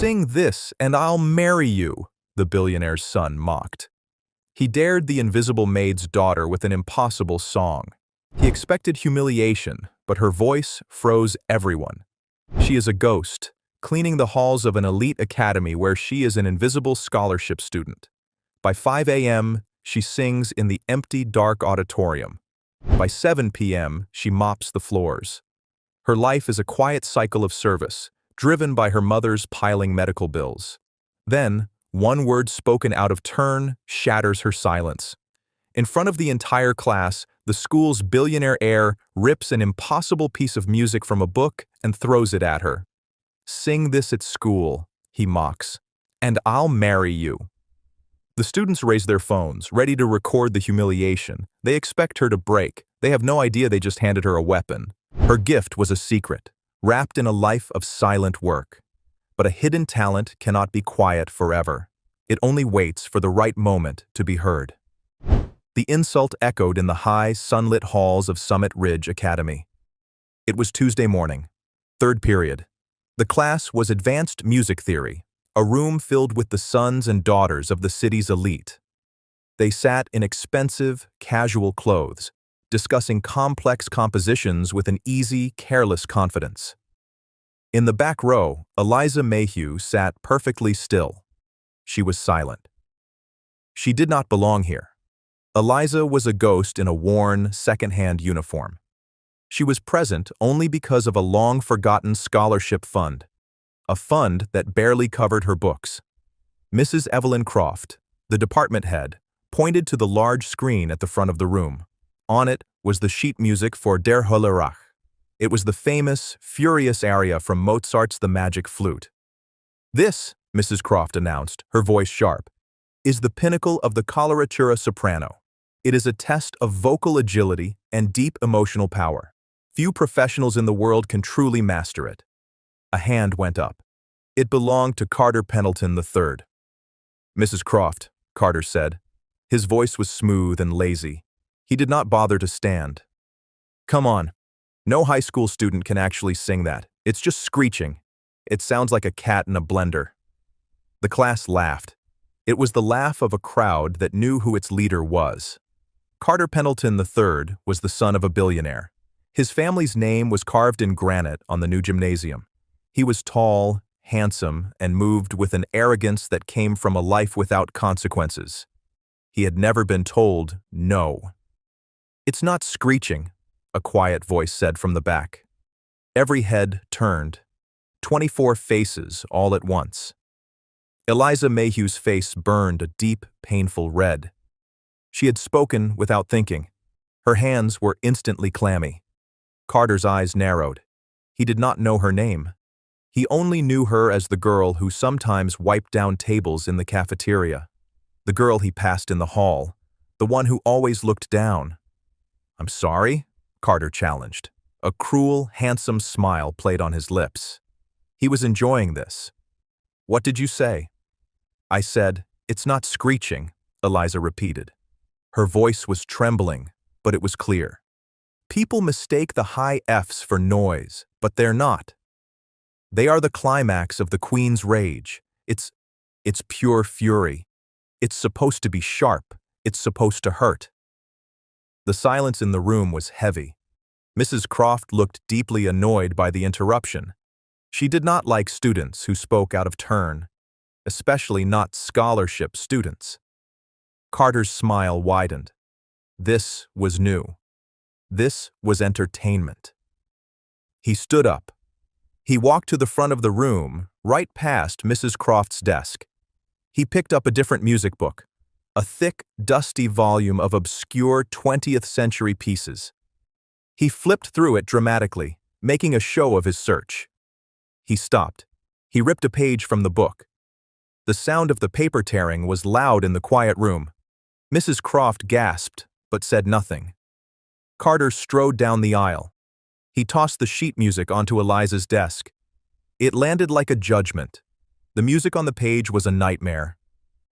Sing this and I'll marry you, the billionaire's son mocked. He dared the invisible maid's daughter with an impossible song. He expected humiliation, but her voice froze everyone. She is a ghost, cleaning the halls of an elite academy where she is an invisible scholarship student. By 5 a.m., she sings in the empty, dark auditorium. By 7 p.m., she mops the floors. Her life is a quiet cycle of service, driven by her mother's piling medical bills. Then, one word spoken out of turn shatters her silence. In front of the entire class, the school's billionaire heir rips an impossible piece of music from a book and throws it at her. "Sing this at school," he mocks, "and I'll marry you." The students raise their phones, ready to record the humiliation. They expect her to break. They have no idea they just handed her a weapon. Her gift was a secret, wrapped in a life of silent work. But a hidden talent cannot be quiet forever. It only waits for the right moment to be heard. The insult echoed in the high, sunlit halls of Summit Ridge Academy. It was Tuesday morning, third period. The class was Advanced Music Theory, a room filled with the sons and daughters of the city's elite. They sat in expensive, casual clothes, discussing complex compositions with an easy, careless confidence. In the back row, Eliza Mayhew sat perfectly still. She was silent. She did not belong here. Eliza was a ghost in a worn, second-hand uniform. She was present only because of a long-forgotten scholarship fund, a fund that barely covered her books. Mrs. Evelyn Croft, the department head, pointed to the large screen at the front of the room. On it was the sheet music for Der Hollerach. It was the famous, furious aria from Mozart's The Magic Flute. "This," Mrs. Croft announced, her voice sharp, "is the pinnacle of the coloratura soprano. It is a test of vocal agility and deep emotional power. Few professionals in the world can truly master it." A hand went up. It belonged to Carter Pendleton III. "Mrs. Croft," Carter said. His voice was smooth and lazy. He did not bother to stand. "Come on. No high school student can actually sing that. It's just screeching. It sounds like a cat in a blender." The class laughed. It was the laugh of a crowd that knew who its leader was. Carter Pendleton III was the son of a billionaire. His family's name was carved in granite on the new gymnasium. He was tall, handsome, and moved with an arrogance that came from a life without consequences. He had never been told no. "It's not screeching," a quiet voice said from the back. Every head turned. 24 faces all at once. Eliza Mayhew's face burned a deep, painful red. She had spoken without thinking. Her hands were instantly clammy. Carter's eyes narrowed. He did not know her name. He only knew her as the girl who sometimes wiped down tables in the cafeteria, the girl he passed in the hall, the one who always looked down. "I'm sorry?" Carter challenged. A cruel, handsome smile played on his lips. He was enjoying this. "What did you say?" "I said, it's not screeching," Eliza repeated. Her voice was trembling, but it was clear. People mistake the high Fs for noise, but they're not. They are the climax of the Queen's rage. It's pure fury. It's supposed to be sharp. It's supposed to hurt. The silence in the room was heavy. Mrs. Croft looked deeply annoyed by the interruption. She did not like students who spoke out of turn, especially not scholarship students. Carter's smile widened. This was new. This was entertainment. He stood up. He walked to the front of the room, right past Mrs. Croft's desk. He picked up a different music book, a thick, dusty volume of obscure 20th century pieces. He flipped through it dramatically, making a show of his search. He stopped. He ripped a page from the book. The sound of the paper tearing was loud in the quiet room. Mrs. Croft gasped, but said nothing. Carter strode down the aisle. He tossed the sheet music onto Eliza's desk. It landed like a judgment. The music on the page was a nightmare.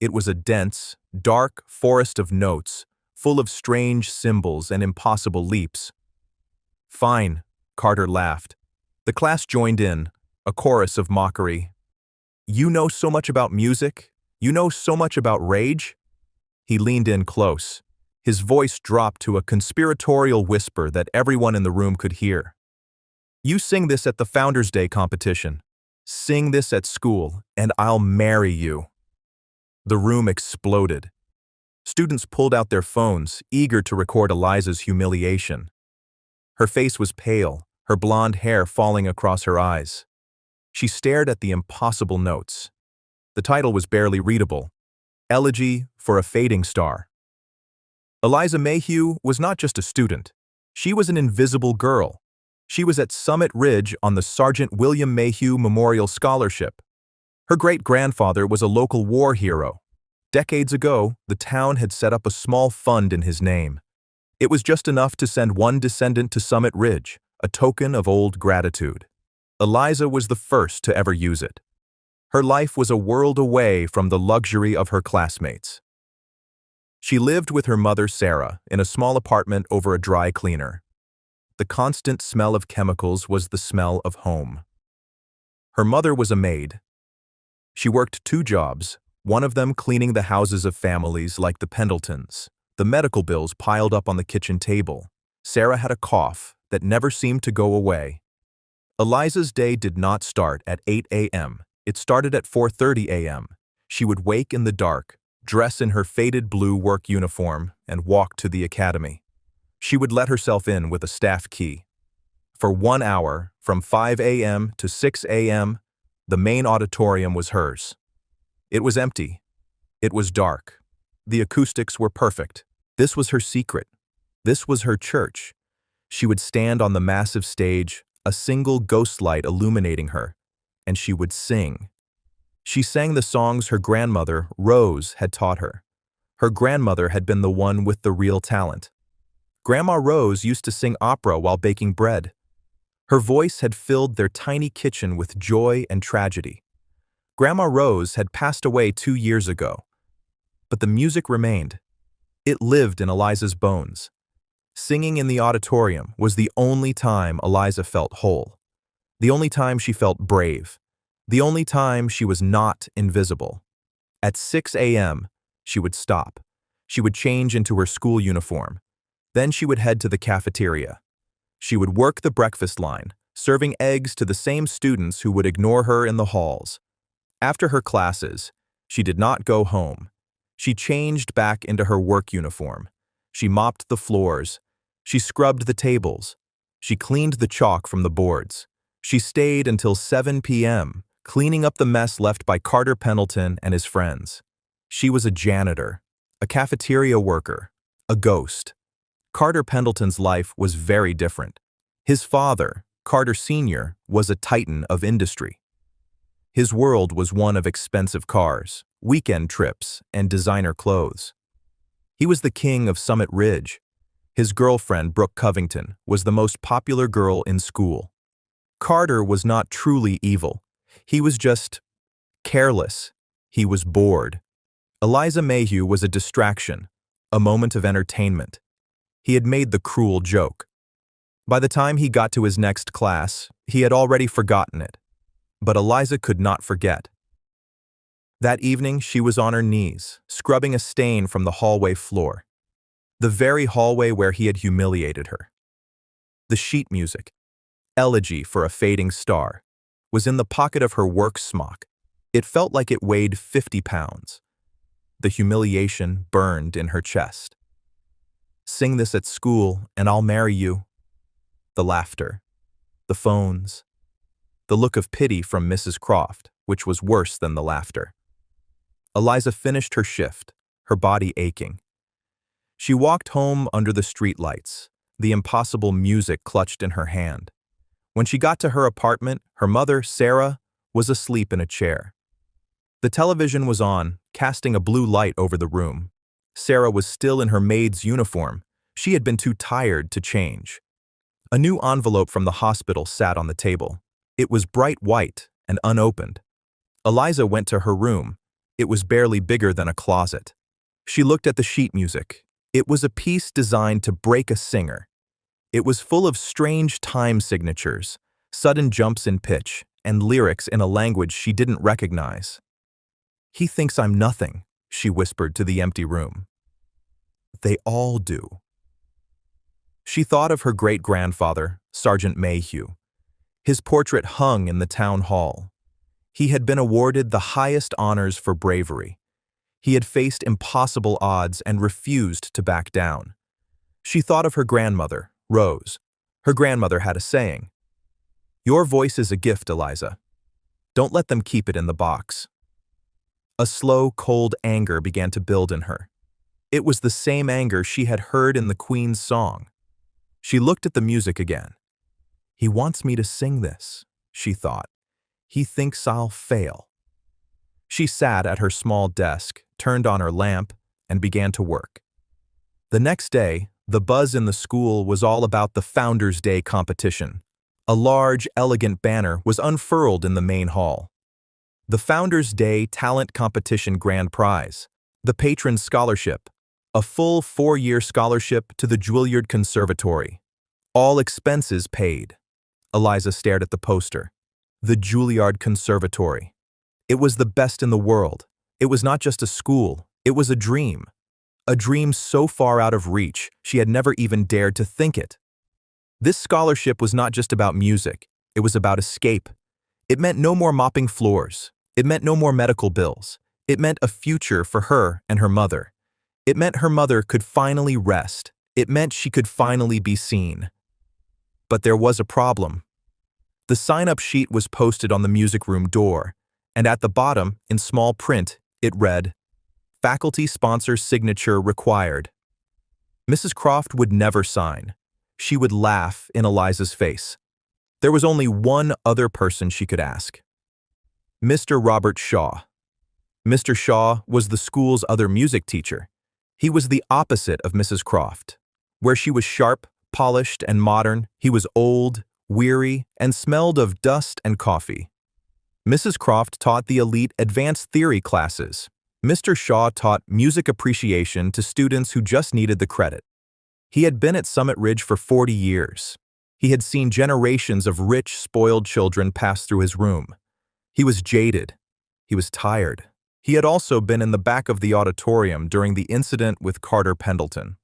It was a dense, dark forest of notes, full of strange symbols and impossible leaps. "Fine," Carter laughed. The class joined in, a chorus of mockery. You know so much about music? You know so much about rage? He leaned in close. His voice dropped to a conspiratorial whisper that everyone in the room could hear. You sing this at the Founders' Day competition. Sing this at school, and I'll marry you. The room exploded. Students pulled out their phones, eager to record Eliza's humiliation. Her face was pale, her blonde hair falling across her eyes. She stared at the impossible notes. The title was barely readable. Elegy for a Fading Star. Eliza Mayhew was not just a student. She was an invisible girl. She was at Summit Ridge on the Sergeant William Mayhew Memorial Scholarship. Her great-grandfather was a local war hero. Decades ago, the town had set up a small fund in his name. It was just enough to send one descendant to Summit Ridge, a token of old gratitude. Eliza was the first to ever use it. Her life was a world away from the luxury of her classmates. She lived with her mother, Sarah, in a small apartment over a dry cleaner. The constant smell of chemicals was the smell of home. Her mother was a maid. She worked 2 jobs, one of them cleaning the houses of families like the Pendletons. The medical bills piled up on the kitchen table. Sarah had a cough that never seemed to go away. Eliza's day did not start at 8 a.m. It started at 4:30 a.m. She would wake in the dark, dress in her faded blue work uniform, and walk to the academy. She would let herself in with a staff key. For 1 hour, from 5 a.m. to 6 a.m., the main auditorium was hers. It was empty. It was dark. The acoustics were perfect. This was her secret. This was her church. She would stand on the massive stage, a single ghost light illuminating her, and she would sing. She sang the songs her grandmother, Rose, had taught her. Her grandmother had been the one with the real talent. Grandma Rose used to sing opera while baking bread. Her voice had filled their tiny kitchen with joy and tragedy. Grandma Rose had passed away 2 years ago, but the music remained. It lived in Eliza's bones. Singing in the auditorium was the only time Eliza felt whole. The only time she felt brave. The only time she was not invisible. At 6 a.m., she would stop. She would change into her school uniform. Then she would head to the cafeteria. She would work the breakfast line, serving eggs to the same students who would ignore her in the halls. After her classes, she did not go home. She changed back into her work uniform. She mopped the floors. She scrubbed the tables. She cleaned the chalk from the boards. She stayed until 7 p.m., cleaning up the mess left by Carter Pendleton and his friends. She was a janitor, a cafeteria worker, a ghost. Carter Pendleton's life was very different. His father, Carter Sr., was a titan of industry. His world was one of expensive cars, weekend trips, and designer clothes. He was the king of Summit Ridge. His girlfriend, Brooke Covington, was the most popular girl in school. Carter was not truly evil. He was just careless. He was bored. Eliza Mayhew was a distraction, a moment of entertainment. He had made the cruel joke. By the time he got to his next class, he had already forgotten it. But Eliza could not forget. That evening, she was on her knees, scrubbing a stain from the hallway floor. The very hallway where he had humiliated her. The sheet music, Elegy for a Fading Star, was in the pocket of her work smock. It felt like it weighed 50 pounds. The humiliation burned in her chest. Sing this at school, and I'll marry you. The laughter, the phones, the look of pity from Mrs. Croft, which was worse than the laughter. Eliza finished her shift, her body aching. She walked home under the streetlights, the impossible music clutched in her hand. When she got to her apartment, her mother, Sarah, was asleep in a chair. The television was on, casting a blue light over the room. Sarah was still in her maid's uniform. She had been too tired to change. A new envelope from the hospital sat on the table. It was bright white and unopened. Eliza went to her room. It was barely bigger than a closet. She looked at the sheet music. It was a piece designed to break a singer. It was full of strange time signatures, sudden jumps in pitch, and lyrics in a language she didn't recognize. "He thinks I'm nothing," she whispered to the empty room. "They all do." She thought of her great-grandfather, Sergeant Mayhew. His portrait hung in the town hall. He had been awarded the highest honors for bravery. He had faced impossible odds and refused to back down. She thought of her grandmother, Rose. Her grandmother had a saying, "Your voice is a gift, Eliza. Don't let them keep it in the box." A slow, cold anger began to build in her. It was the same anger she had heard in the Queen's song. She looked at the music again. "He wants me to sing this," she thought. "He thinks I'll fail." She sat at her small desk, turned on her lamp, and began to work. The next day, the buzz in the school was all about the Founders' Day competition. A large, elegant banner was unfurled in the main hall. The Founders' Day Talent Competition Grand Prize, the Patron Scholarship, a full 4-year scholarship to the Juilliard Conservatory. All expenses paid. Eliza stared at the poster. The Juilliard Conservatory. It was the best in the world. It was not just a school, it was a dream. A dream so far out of reach, she had never even dared to think it. This scholarship was not just about music, it was about escape. It meant no more mopping floors. It meant no more medical bills. It meant a future for her and her mother. It meant her mother could finally rest. It meant she could finally be seen. But there was a problem. The sign-up sheet was posted on the music room door, and at the bottom, in small print, it read, "Faculty sponsor signature required." Mrs. Croft would never sign. She would laugh in Eliza's face. There was only one other person she could ask. Mr. Robert Shaw. Mr. Shaw was the school's other music teacher. He was the opposite of Mrs. Croft. Where she was sharp, polished, and modern, he was old, weary, and smelled of dust and coffee. Mrs. Croft taught the elite advanced theory classes. Mr. Shaw taught music appreciation to students who just needed the credit. He had been at Summit Ridge for 40 years. He had seen generations of rich, spoiled children pass through his room. He was jaded. He was tired. He had also been in the back of the auditorium during the incident with Carter Pendleton.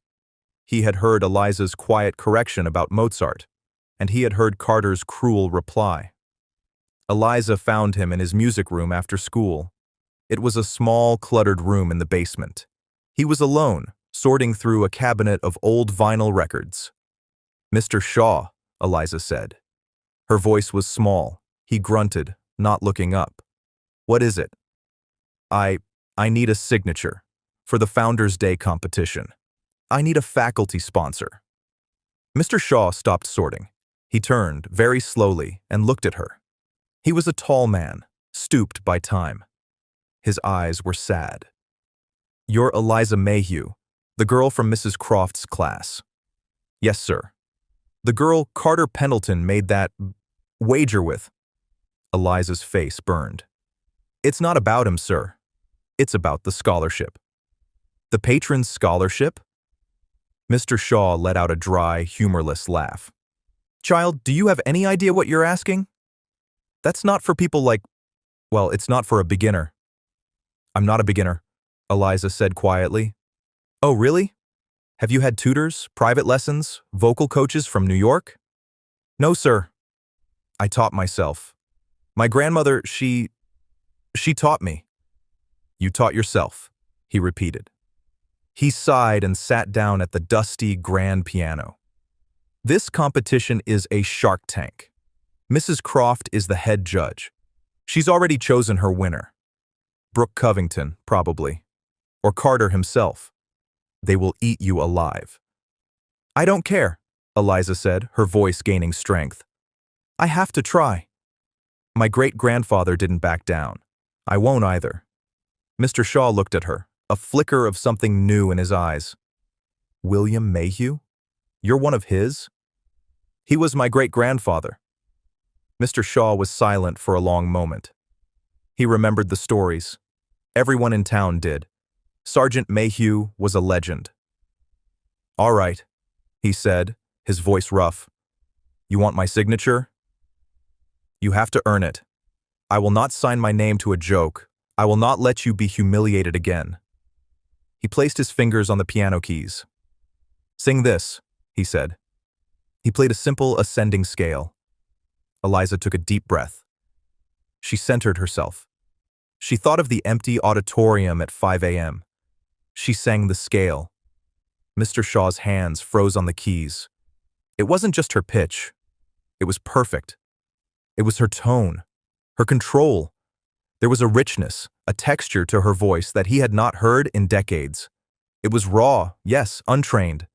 He had heard Eliza's quiet correction about Mozart, and he had heard Carter's cruel reply. Eliza found him in his music room after school. It was a small, cluttered room in the basement. He was alone, sorting through a cabinet of old vinyl records. "Mr. Shaw," Eliza said. Her voice was small. He grunted, not looking up. "What is it?" I need a signature for the Founders' Day competition. I need a faculty sponsor." Mr. Shaw stopped sorting. He turned, very slowly, and looked at her. He was a tall man, stooped by time. His eyes were sad. "You're Eliza Mayhew, the girl from Mrs. Croft's class." "Yes, sir." "The girl Carter Pendleton made that wager with." Eliza's face burned. "It's not about him, sir. It's about the scholarship." "The patron's scholarship?" Mr. Shaw let out a dry, humorless laugh. "Child, do you have any idea what you're asking? That's not for people like, well, it's not for a beginner." "I'm not a beginner," Eliza said quietly. "Oh, really? Have you had tutors, private lessons, vocal coaches from New York?" "No, sir. I taught myself. My grandmother, she taught me." "You taught yourself," he repeated. He sighed and sat down at the dusty grand piano. "This competition is a Shark Tank. Mrs. Croft is the head judge. She's already chosen her winner. Brooke Covington, probably. Or Carter himself. They will eat you alive." "I don't care," Eliza said, her voice gaining strength. "I have to try. My great-grandfather didn't back down. I won't either." Mr. Shaw looked at her, a flicker of something new in his eyes. "William Mayhew? You're one of his?" "He was my great-grandfather." Mr. Shaw was silent for a long moment. He remembered the stories. Everyone in town did. Sergeant Mayhew was a legend. "All right," he said, his voice rough. "You want my signature? You have to earn it." I will not sign my name to a joke. I will not let you be humiliated again. He placed his fingers on the piano keys. Sing this, he said. He played a simple ascending scale. Eliza took a deep breath. She centered herself. She thought of the empty auditorium at 5 a.m. She sang the scale. Mr. Shaw's hands froze on the keys. It wasn't just her pitch. It was perfect. It was her tone, her control. There was a richness, a texture to her voice that he had not heard in decades. It was raw, yes, untrained,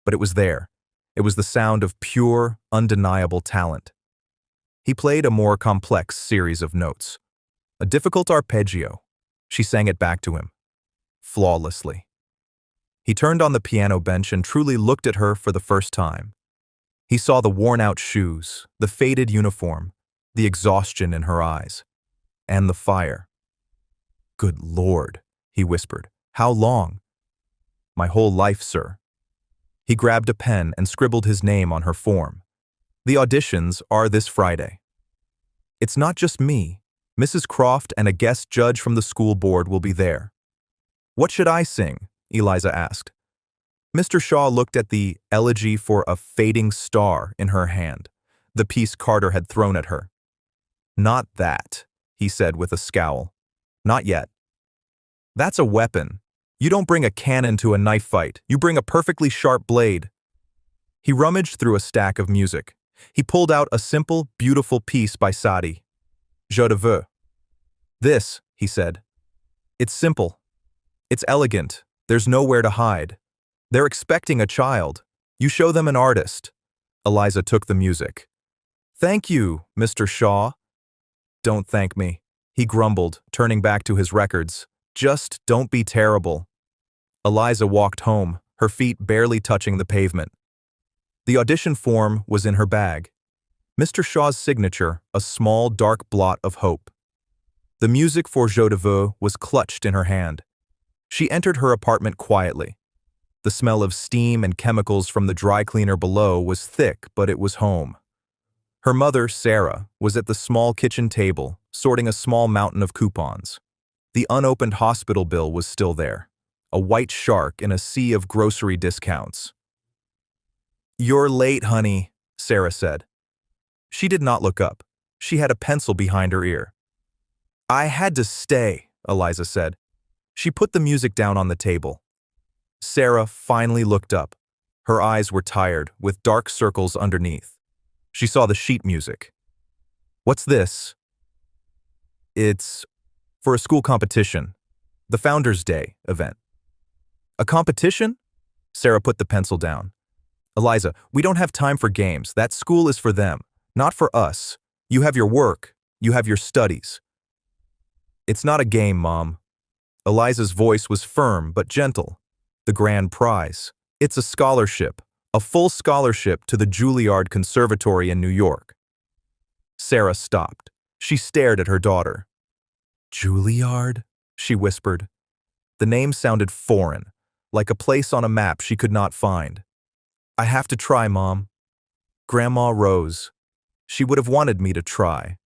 but it was there. It was the sound of pure, undeniable talent. He played a more complex series of notes. A difficult arpeggio. She sang it back to him, flawlessly. He turned on the piano bench and truly looked at her for the first time. He saw the worn-out shoes, the faded uniform, the exhaustion in her eyes, and the fire. Good Lord, he whispered. How long? My whole life, sir. He grabbed a pen and scribbled his name on her form. The auditions are this Friday. It's not just me. Mrs. Croft and a guest judge from the school board will be there. What should I sing? Eliza asked. Mr. Shaw looked at the Elegy for a Fading Star in her hand, the piece Carter had thrown at her. Not that, he said with a scowl. Not yet. That's a weapon. You don't bring a cannon to a knife fight. You bring a perfectly sharp blade. He rummaged through a stack of music. He pulled out a simple, beautiful piece by Sadi. Je te veux. This, he said. It's simple. It's elegant. There's nowhere to hide. They're expecting a child. You show them an artist. Eliza took the music. Thank you, Mr. Shaw. Don't thank me, he grumbled, turning back to his records. Just don't be terrible. Eliza walked home, her feet barely touching the pavement. The audition form was in her bag. Mr. Shaw's signature, a small dark blot of hope. The music for Je te veux was clutched in her hand. She entered her apartment quietly. The smell of steam and chemicals from the dry cleaner below was thick, but it was home. Her mother, Sarah, was at the small kitchen table, sorting a small mountain of coupons. The unopened hospital bill was still there, a white shark in a sea of grocery discounts. You're late, honey, Sarah said. She did not look up. She had a pencil behind her ear. I had to stay, Eliza said. She put the music down on the table. Sarah finally looked up. Her eyes were tired, with dark circles underneath. She saw the sheet music. What's this? It's for a school competition, the Founders' Day event. A competition? Sarah put the pencil down. Eliza, we don't have time for games. That school is for them, not for us. You have your work. You have your studies. It's not a game, Mom. Eliza's voice was firm but gentle. The grand prize. It's a scholarship, a full scholarship to the Juilliard Conservatory in New York. Sarah stopped. She stared at her daughter. Juilliard? She whispered. The name sounded foreign, like a place on a map she could not find. I have to try, Mom. Grandma rose. She would have wanted me to try.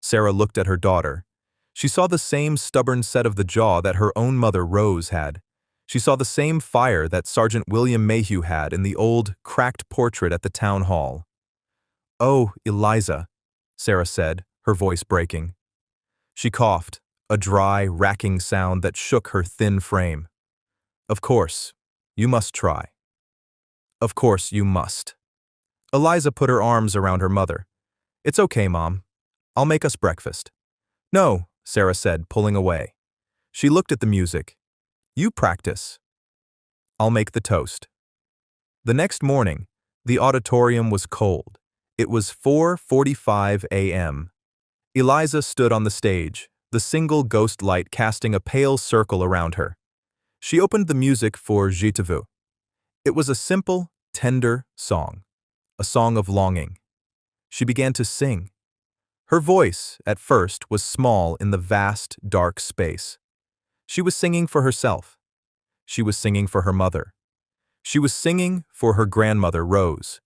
Sarah looked at her daughter. She saw the same stubborn set of the jaw that her own mother, Rose, had. She saw the same fire that Sergeant William Mayhew had in the old, cracked portrait at the town hall. Oh, Eliza, Sarah said, her voice breaking. She coughed, a dry, racking sound that shook her thin frame. Of course, you must try. Of course you must. Eliza put her arms around her mother. It's okay, Mom. I'll make us breakfast. No, Sarah said, pulling away. She looked at the music. You practice. I'll make the toast. The next morning, the auditorium was cold. It was 4:45 a.m. Eliza stood on the stage, the single ghost light casting a pale circle around her. She opened the music for Je te veux. It was a simple, tender song, a song of longing. She began to sing. Her voice, at first, was small in the vast, dark space. She was singing for herself. She was singing for her mother. She was singing for her grandmother, Rose.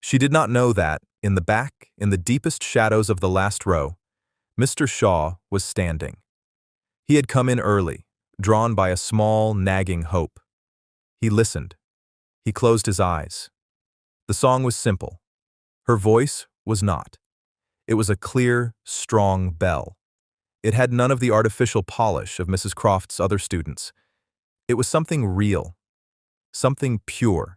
She did not know that, in the back, in the deepest shadows of the last row, Mr. Shaw was standing. He had come in early, drawn by a small, nagging hope. He listened. He closed his eyes. The song was simple. Her voice was not. It was a clear, strong bell. It had none of the artificial polish of Mrs. Croft's other students. It was something real, something pure.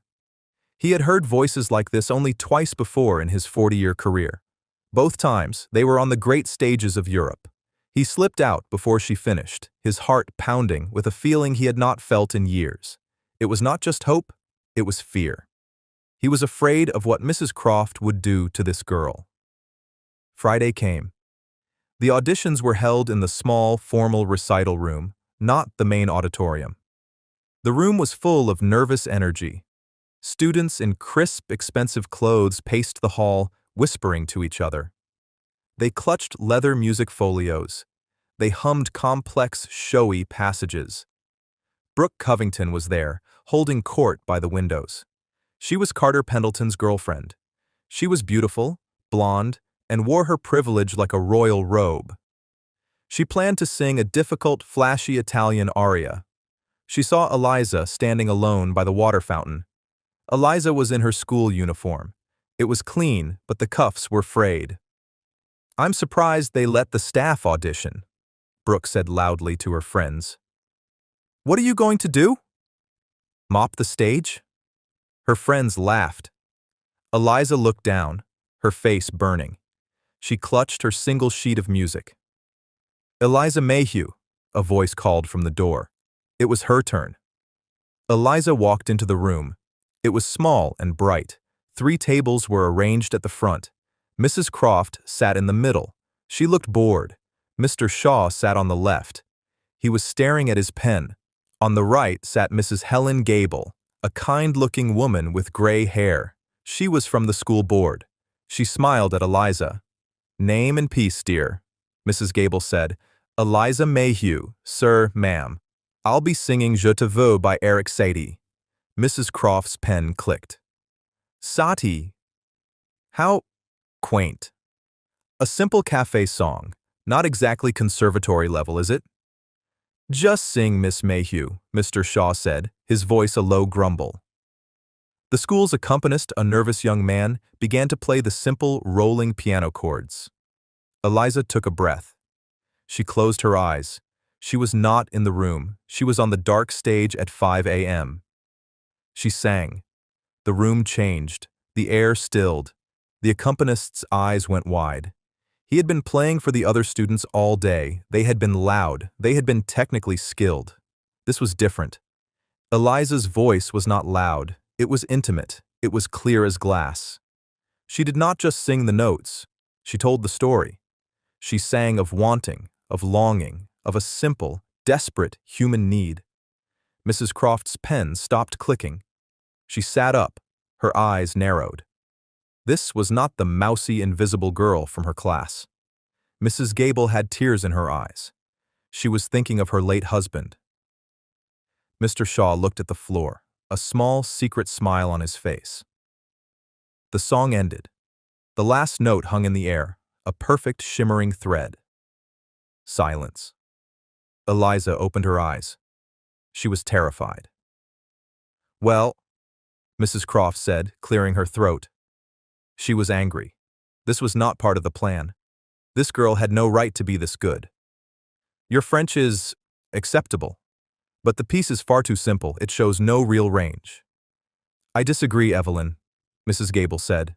He had heard voices like this only twice before in his 40-year career. Both times, they were on the great stages of Europe. He slipped out before she finished, his heart pounding with a feeling he had not felt in years. It was not just hope, it was fear. He was afraid of what Mrs. Croft would do to this girl. Friday came. The auditions were held in the small, formal recital room, not the main auditorium. The room was full of nervous energy. Students in crisp, expensive clothes paced the hall, whispering to each other. They clutched leather music folios. They hummed complex, showy passages. Brooke Covington was there, holding court by the windows. She was Carter Pendleton's girlfriend. She was beautiful, blonde, and wore her privilege like a royal robe. She planned to sing a difficult, flashy Italian aria. She saw Eliza standing alone by the water fountain. Eliza was in her school uniform. It was clean, but the cuffs were frayed. "I'm surprised they let the staff audition," Brooke said loudly to her friends. "What are you going to do? Mop the stage?" Her friends laughed. Eliza looked down, her face burning. She clutched her single sheet of music. "Eliza Mayhew," a voice called from the door. It was her turn. Eliza walked into the room. It was small and bright. 3 tables were arranged at the front. Mrs. Croft sat in the middle. She looked bored. Mr. Shaw sat on the left. He was staring at his pen. On the right sat Mrs. Helen Gable, a kind-looking woman with gray hair. She was from the school board. She smiled at Eliza. "Name and peace, dear," Mrs. Gable said. "Eliza Mayhew, sir, ma'am. I'll be singing Je te veux by Eric Satie." Mrs. Croft's pen clicked. "Satie? How quaint. A simple cafe song, not exactly conservatory level, is it?" "Just sing, Miss Mayhew," Mr. Shaw said, his voice a low grumble. The school's accompanist, a nervous young man, began to play the simple, rolling piano chords. Eliza took a breath. She closed her eyes. She was not in the room. She was on the dark stage at 5 a.m. She sang. The room changed. The air stilled. The accompanist's eyes went wide. He had been playing for the other students all day. They had been loud. They had been technically skilled. This was different. Eliza's voice was not loud. It was intimate. It was clear as glass. She did not just sing the notes. She told the story. She sang of wanting, of longing, of a simple, desperate human need. Mrs. Croft's pen stopped clicking. She sat up, her eyes narrowed. This was not the mousy, invisible girl from her class. Mrs. Gable had tears in her eyes. She was thinking of her late husband. Mr. Shaw looked at the floor, a small, secret smile on his face. The song ended. The last note hung in the air, a perfect, shimmering thread. Silence. Eliza opened her eyes. She was terrified. "Well," Mrs. Croft said, clearing her throat. She was angry. This was not part of the plan. This girl had no right to be this good. "Your French is acceptable, but the piece is far too simple. It shows no real range." "I disagree, Evelyn," Mrs. Gable said.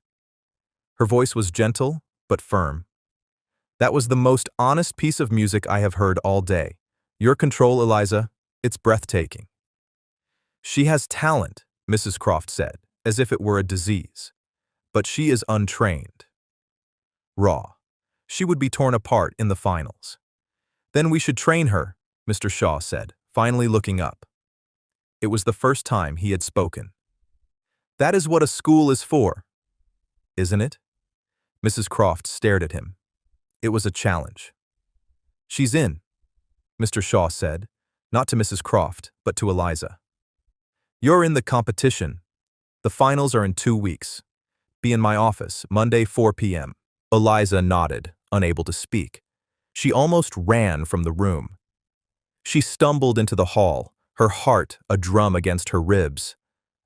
Her voice was gentle, but firm. "That was the most honest piece of music I have heard all day. Your control, Eliza, it's breathtaking." "She has talent," Mrs. Croft said, as if it were a disease. "But she is untrained. Raw. She would be torn apart in the finals." "Then we should train her," Mr. Shaw said, finally looking up. It was the first time he had spoken. "That is what a school is for, isn't it?" Mrs. Croft stared at him. It was a challenge. "She's in," Mr. Shaw said, not to Mrs. Croft, but to Eliza. "You're in the competition. The finals are in 2 weeks. Be in my office, Monday, 4 p.m. Eliza nodded, unable to speak. She almost ran from the room. She stumbled into the hall, her heart a drum against her ribs.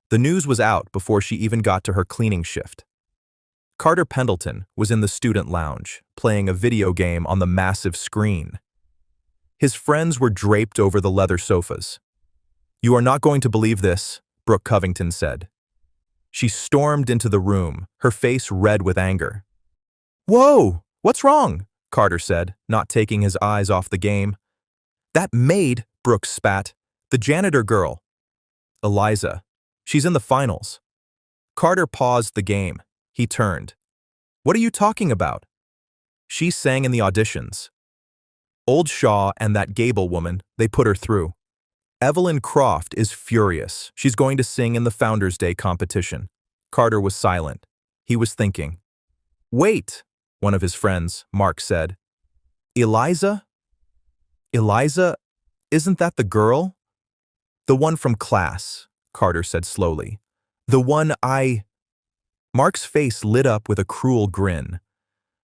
The news was out before she even got to her cleaning shift. Carter Pendleton was in the student lounge, playing a video game on the massive screen. His friends were draped over the leather sofas. "You are not going to believe this," Brooke Covington said. She stormed into the room, her face red with anger. "Whoa! What's wrong?" Carter said, not taking his eyes off the game. "That Maid," Brooke spat. "The janitor girl. Eliza. She's in the finals." Carter paused the game. He turned. "What are you talking about?" "She sang in the auditions. Old Shaw and that Gable woman, they put her through. Evelyn Croft is furious. She's going to sing in the Founders' Day competition." Carter was silent. He was thinking. "Wait," one of his friends, Mark, said. "Eliza? Eliza, isn't that the girl?" "The one from class," Carter said slowly. "The one I—" Mark's face lit up with a cruel grin.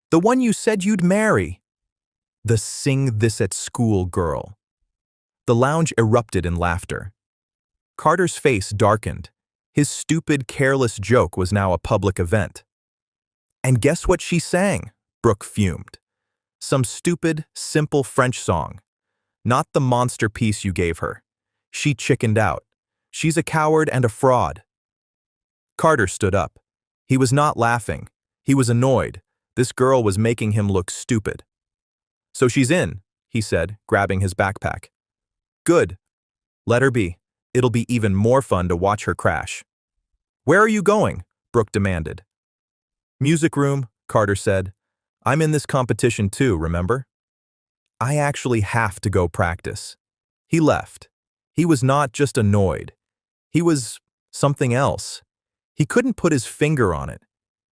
"The one you said you'd marry." "The sing this at school girl." The lounge erupted in laughter. Carter's face darkened. His stupid, careless joke was now a public event. "And guess what she sang?" Brooke fumed. "Some stupid, simple French song. Not the monster piece you gave her. She chickened out. She's a coward and a fraud." Carter stood up. He was not laughing. He was annoyed. This girl was making him look stupid. "So she's in," he said, grabbing his backpack. "Good. Let her be. It'll be even more fun to watch her crash." "Where are you going?" Brooke demanded. "Music room," Carter said. "I'm in this competition too, remember?" "I actually have to go practice." He left. He was not just annoyed. He was something else. He couldn't put his finger on it.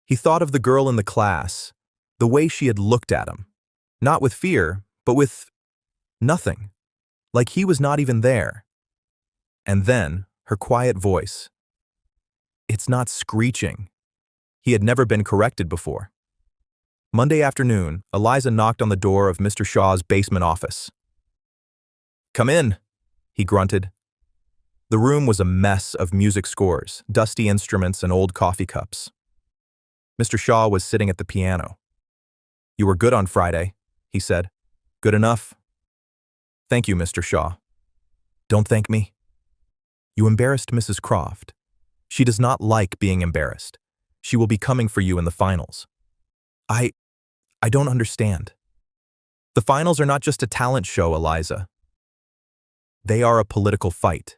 He thought of the girl in the class, the way she had looked at him. Not with fear, but with nothing. Like he was not even there. And then, her quiet voice. "It's not screeching." He had never been corrected before. Monday afternoon, Eliza knocked on the door of Mr. Shaw's basement office. "Come in," he grunted. The room was a mess of music scores, dusty instruments, and old coffee cups. Mr. Shaw was sitting at the piano. "You were good on Friday," he said. "Good enough." "Thank you, Mr. Shaw." "Don't thank me." "You embarrassed Mrs. Croft. She does not like being embarrassed. She will be coming for you in the finals." I don't understand." "The finals are not just a talent show, Eliza. They are a political fight.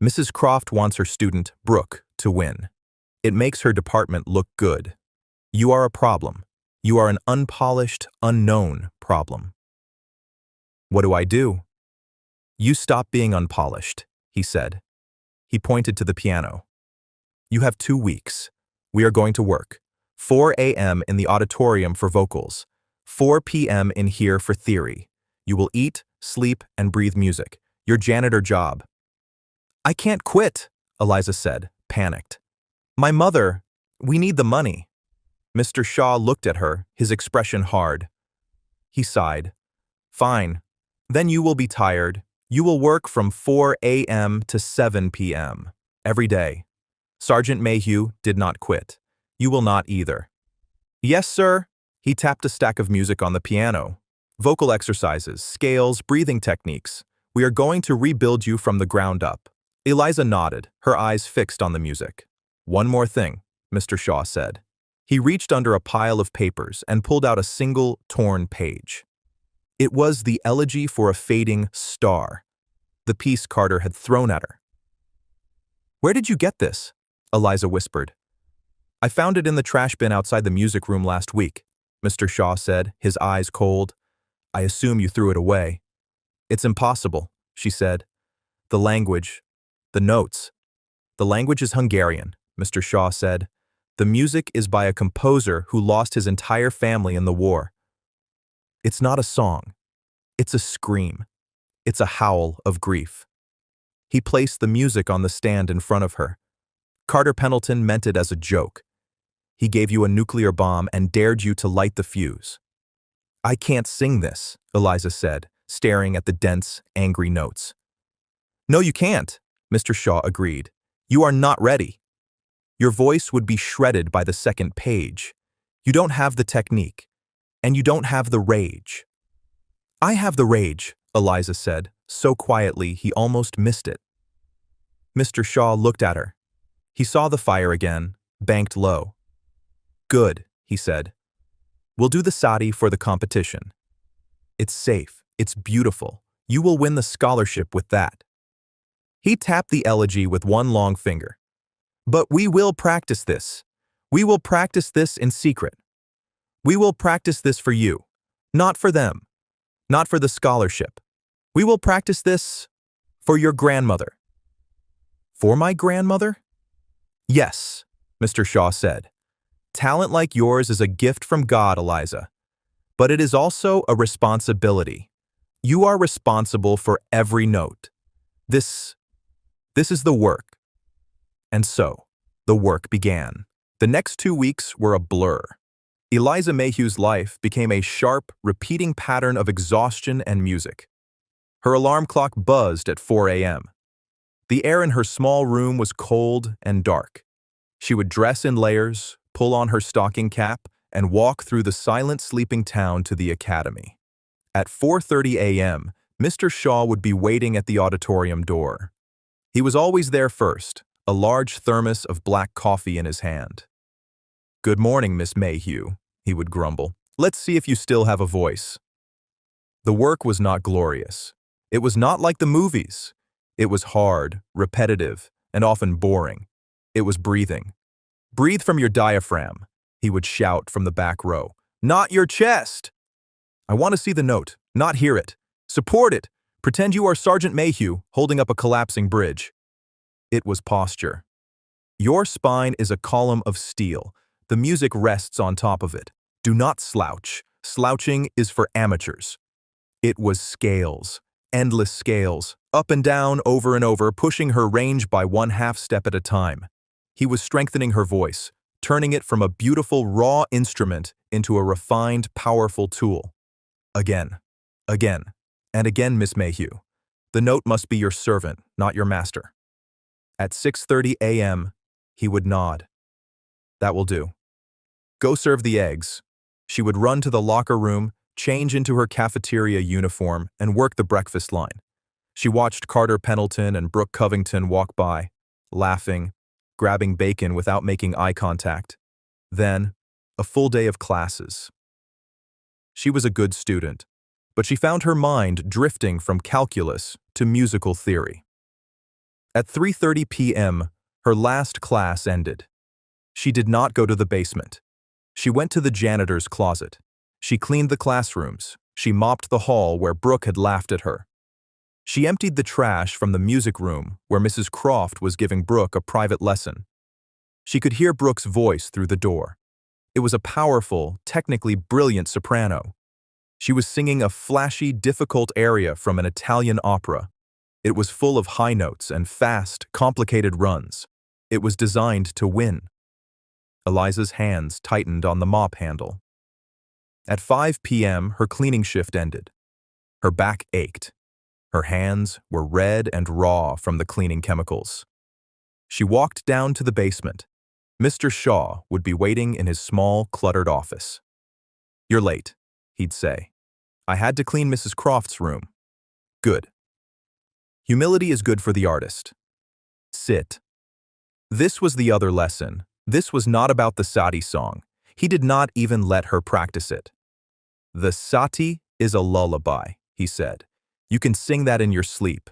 Mrs. Croft wants her student, Brooke, to win. It makes her department look good. You are a problem. You are an unpolished, unknown problem." "What do I do?" "You stop being unpolished," he said. He pointed to the piano. "You have 2 weeks. We are going to work. 4 a.m. in the auditorium for vocals. 4 p.m. in here for theory. You will eat, sleep, and breathe music. Your janitor job." "I can't quit," Eliza said, panicked. "My mother, we need the money." Mr. Shaw looked at her, his expression hard. He sighed. "Fine. Then you will be tired. You will work from 4 a.m. to 7 p.m. every day." Sergeant Mayhew did not quit. "You will not either." "Yes, sir." He tapped a stack of music on the piano. "Vocal exercises, scales, breathing techniques. We are going to rebuild you from the ground up." Eliza nodded, her eyes fixed on the music. "One more thing," Mr. Shaw said. He reached under a pile of papers and pulled out a single, torn page. It was the Elegy for a Fading Star, the piece Carter had thrown at her. "Where did you get this?" Eliza whispered. "I found it in the trash bin outside the music room last week," Mr. Shaw said, his eyes cold. "I assume you threw it away." "It's impossible," she said. "The language, the notes. The language is Hungarian," Mr. Shaw said. "The music is by a composer who lost his entire family in the war. It's not a song. It's a scream. It's a howl of grief." He placed the music on the stand in front of her. "Carter Pendleton meant it as a joke. He gave you a nuclear bomb and dared you to light the fuse." I can't sing this, Eliza said, staring at the dense, angry notes. No, you can't, Mr. Shaw agreed. You are not ready. Your voice would be shredded by the second page. You don't have the technique, and you don't have the rage. I have the rage, Eliza said, so quietly he almost missed it. Mr. Shaw looked at her. He saw the fire again, banked low. Good, he said. We'll do the sati for the competition. It's safe, it's beautiful. You will win the scholarship with that. He tapped the elegy with one long finger. But we will practice this. We will practice this in secret. We will practice this for you, not for them, not for the scholarship. We will practice this for your grandmother. For my grandmother? Yes, Mr. Shaw said. Talent like yours is a gift from God, Eliza. But it is also a responsibility. You are responsible for every note. This is the work. And so, the work began. The next 2 weeks were a blur. Eliza Mayhew's life became a sharp, repeating pattern of exhaustion and music. Her alarm clock buzzed at 4 a.m. The air in her small room was cold and dark. She would dress in layers, pull on her stocking cap, and walk through the silent sleeping town to the academy. At 4:30 a.m., Mr. Shaw would be waiting at the auditorium door. He was always there first, a large thermos of black coffee in his hand. Good morning, Miss Mayhew, he would grumble. Let's see if you still have a voice. The work was not glorious. It was not like the movies. It was hard, repetitive, and often boring. It was breathing. Breathe from your diaphragm, he would shout from the back row. Not your chest! I want to see the note, not hear it. Support it. Pretend you are Sergeant Mayhew holding up a collapsing bridge. It was posture. Your spine is a column of steel. The music rests on top of it. Do not slouch. Slouching is for amateurs. It was scales, endless scales, up and down, over and over, pushing her range by 1/2 step at a time. He was strengthening her voice, turning it from a beautiful, raw instrument into a refined, powerful tool. Again, and again, Miss Mayhew. The note must be your servant, not your master. At 6:30 a.m., he would nod. That will do. Go serve the eggs. She would run to the locker room, change into her cafeteria uniform, and work the breakfast line. She watched Carter Pendleton and Brooke Covington walk by, laughing, grabbing bacon without making eye contact. Then, a full day of classes. She was a good student, but she found her mind drifting from calculus to musical theory. At 3:30 p.m., her last class ended. She did not go to the basement. She went to the janitor's closet. She cleaned the classrooms. She mopped the hall where Brooke had laughed at her. She emptied the trash from the music room where Mrs. Croft was giving Brooke a private lesson. She could hear Brooke's voice through the door. It was a powerful, technically brilliant soprano. She was singing a flashy, difficult aria from an Italian opera. It was full of high notes and fast, complicated runs. It was designed to win. Eliza's hands tightened on the mop handle. At 5 p.m., her cleaning shift ended. Her back ached. Her hands were red and raw from the cleaning chemicals. She walked down to the basement. Mr. Shaw would be waiting in his small, cluttered office. You're late, he'd say. I had to clean Mrs. Croft's room. Good. Humility is good for the artist. Sit. This was the other lesson. This was not about the Sati song. He did not even let her practice it. The Sati is a lullaby, he said. You can sing that in your sleep.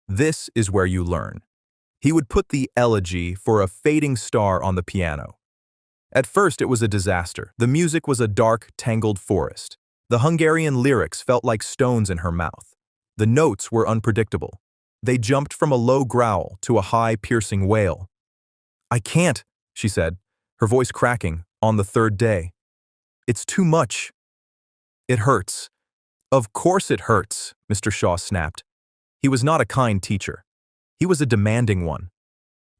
This is where you learn. He would put the elegy for a fading star on the piano. At first, it was a disaster. The music was a dark, tangled forest. The Hungarian lyrics felt like stones in her mouth. The notes were unpredictable. They jumped from a low growl to a high, piercing wail. I can't, she said, her voice cracking, on the third day. It's too much. It hurts. Of course it hurts, Mr. Shaw snapped. He was not a kind teacher. He was a demanding one.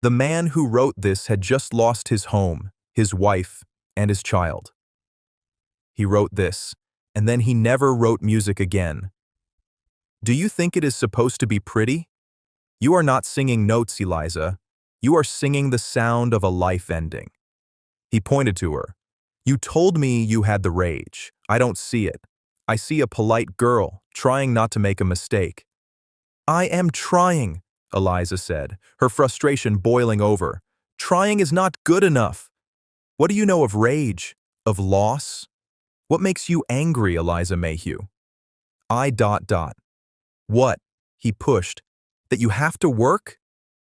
The man who wrote this had just lost his home, his wife, and his child. He wrote this, And then he never wrote music again. Do you think it is supposed to be pretty? You are not singing notes, Eliza. You are singing the sound of a life ending. He pointed to her. You told me you had the rage. I don't see it. I see a polite girl trying not to make a mistake. I am trying, Eliza said, her frustration boiling over. Trying is not good enough. What do you know of rage? Of loss? What makes you angry, Eliza Mayhew? What? He pushed. That you have to work?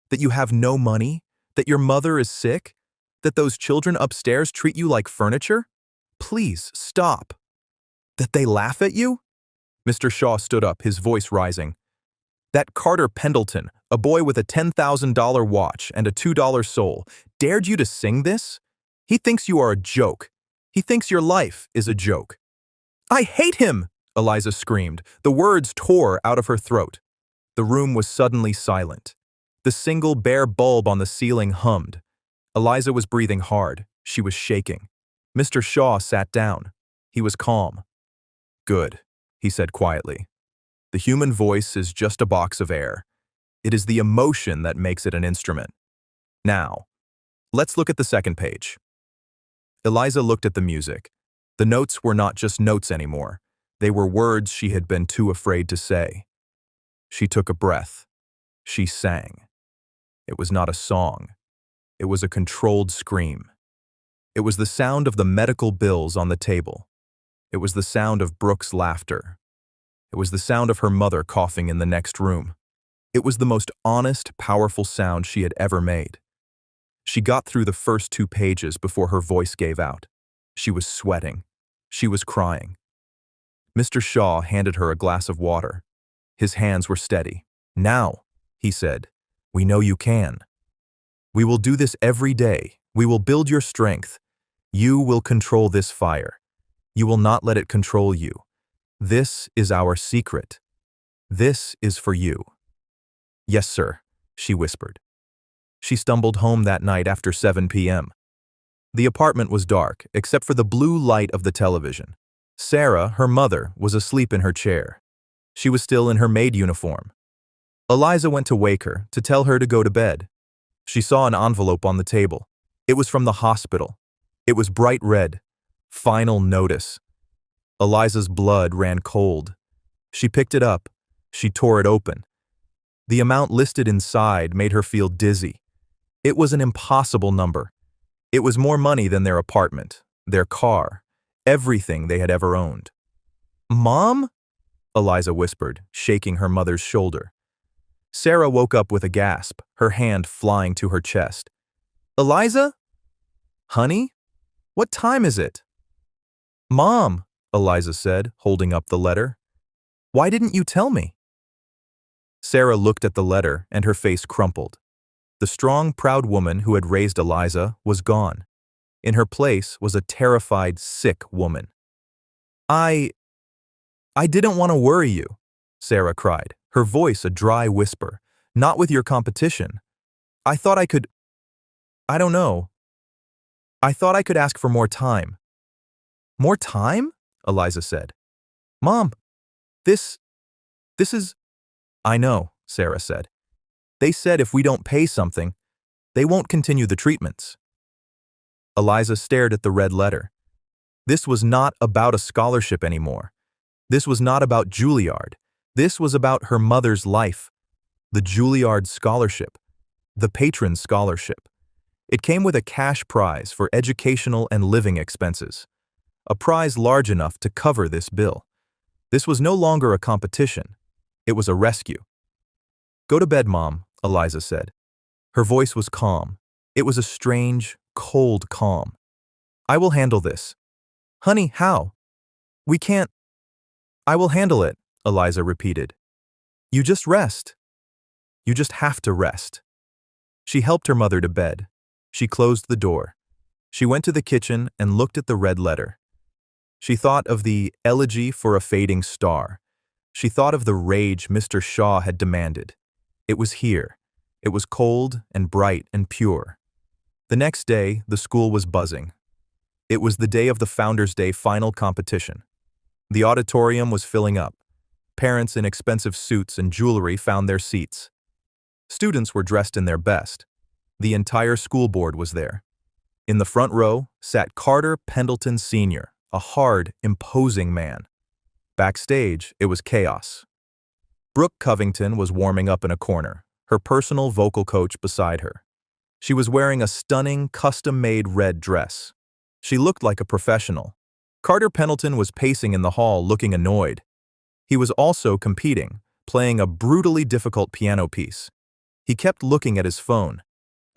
That you have no money? That your mother is sick? That those children upstairs treat you like furniture? Please, stop. That they laugh at you? Mr. Shaw stood up, his voice rising. That Carter Pendleton, a boy with a $10,000 watch and a $2 soul, dared you to sing this? He thinks you are a joke. He thinks your life is a joke. I hate him! Eliza screamed. The words tore out of her throat. The room was suddenly silent. The single bare bulb on the ceiling hummed. Eliza was breathing hard. She was shaking. Mr. Shaw sat down. He was calm. Good, he said quietly. The human voice is just a box of air. It is the emotion that makes it an instrument. Now, let's look at the second page. Eliza looked at the music. The notes were not just notes anymore. They were words she had been too afraid to say. She took a breath. She sang. It was not a song. It was a controlled scream. It was the sound of the medical bills on the table. It was the sound of Brooke's laughter. It was the sound of her mother coughing in the next room. It was the most honest, powerful sound she had ever made. She got through the first 2 pages before her voice gave out. She was sweating. She was crying. Mr. Shaw handed her a glass of water. His hands were steady. Now, he said, we know you can. We will do this every day. We will build your strength. You will control this fire. You will not let it control you. This is our secret. This is for you. Yes, sir, she whispered. She stumbled home that night after 7 p.m. The apartment was dark, except for the blue light of the television. Sarah, her mother, was asleep in her chair. She was still in her maid uniform. Eliza went to wake her, to tell her to go to bed. She saw an envelope on the table. It was from the hospital. It was bright red. Final notice. Eliza's blood ran cold. She picked it up. She tore it open. The amount listed inside made her feel dizzy. It was an impossible number. It was more money than their apartment, their car, everything they had ever owned. Mom? Eliza whispered, shaking her mother's shoulder. Sarah woke up with a gasp, her hand flying to her chest. Eliza? Honey? What time is it? Mom, Eliza said, holding up the letter. Why didn't you tell me? Sarah looked at the letter and her face crumpled. The strong, proud woman who had raised Eliza was gone. In her place was a terrified, sick woman. I didn't want to worry you, Sarah cried, her voice a dry whisper. Not with your competition. I thought I could... I don't know. I thought I could ask for more time. More time? Eliza said. Mom, this is... I know, Sarah said. They said if we don't pay something, they won't continue the treatments. Eliza stared at the red letter. This was not about a scholarship anymore. This was not about Juilliard. This was about her mother's life. The Juilliard scholarship. The patron scholarship. It came with a cash prize for educational and living expenses. A prize large enough to cover this bill. This was no longer a competition. It was a rescue. Go to bed, Mom, Eliza said. Her voice was calm. It was a strange, cold calm. I will handle this. Honey, how? We can't. I will handle it, Eliza repeated. You just rest. You just have to rest. She helped her mother to bed. She closed the door. She went to the kitchen and looked at the red letter. She thought of the elegy for a fading star. She thought of the rage Mr. Shaw had demanded. It was here. It was cold and bright and pure. The next day, the school was buzzing. It was the day of the Founders' Day final competition. The auditorium was filling up. Parents in expensive suits and jewelry found their seats. Students were dressed in their best. The entire school board was there. In the front row sat Carter Pendleton Sr., a hard, imposing man. Backstage, it was chaos. Brooke Covington was warming up in a corner, her personal vocal coach beside her. She was wearing a stunning, custom-made red dress. She looked like a professional. Carter Pendleton was pacing in the hall, looking annoyed. He was also competing, playing a brutally difficult piano piece. He kept looking at his phone.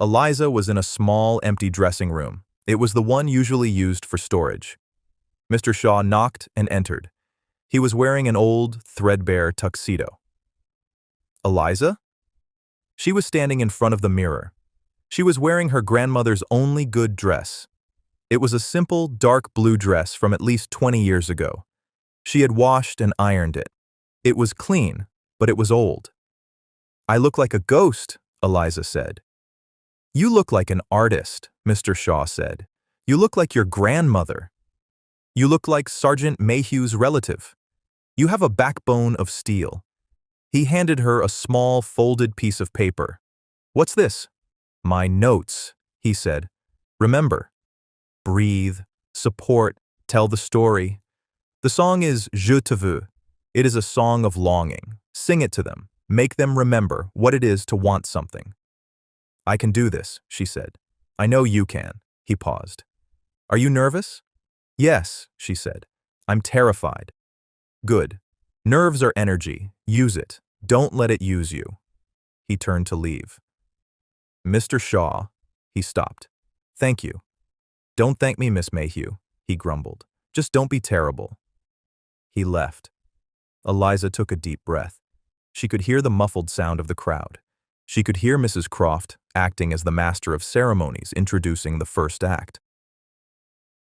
Eliza was in a small, empty dressing room. It was the one usually used for storage. Mr. Shaw knocked and entered. He was wearing an old, threadbare tuxedo. Eliza? She was standing in front of the mirror. She was wearing her grandmother's only good dress. It was a simple, dark blue dress from at least 20 years ago. She had washed and ironed it. It was clean, but it was old. "I look like a ghost," Eliza said. "You look like an artist," Mr. Shaw said. "You look like your grandmother. You look like Sergeant Mayhew's relative. You have a backbone of steel." He handed her a small, folded piece of paper. "What's this?" "My notes," he said. "Remember, breathe, support, tell the story. The song is Je te veux. It is a song of longing. Sing it to them. Make them remember what it is to want something." "I can do this," she said. "I know you can." He paused. "Are you nervous?" "Yes," she said. "I'm terrified." "Good. Nerves are energy. Use it. Don't let it use you." He turned to leave. "Mr. Shaw," he stopped. "Thank you." "Don't thank me, Miss Mayhew," he grumbled. "Just don't be terrible." He left. Eliza took a deep breath. She could hear the muffled sound of the crowd. She could hear Mrs. Croft acting as the master of ceremonies, introducing the first act.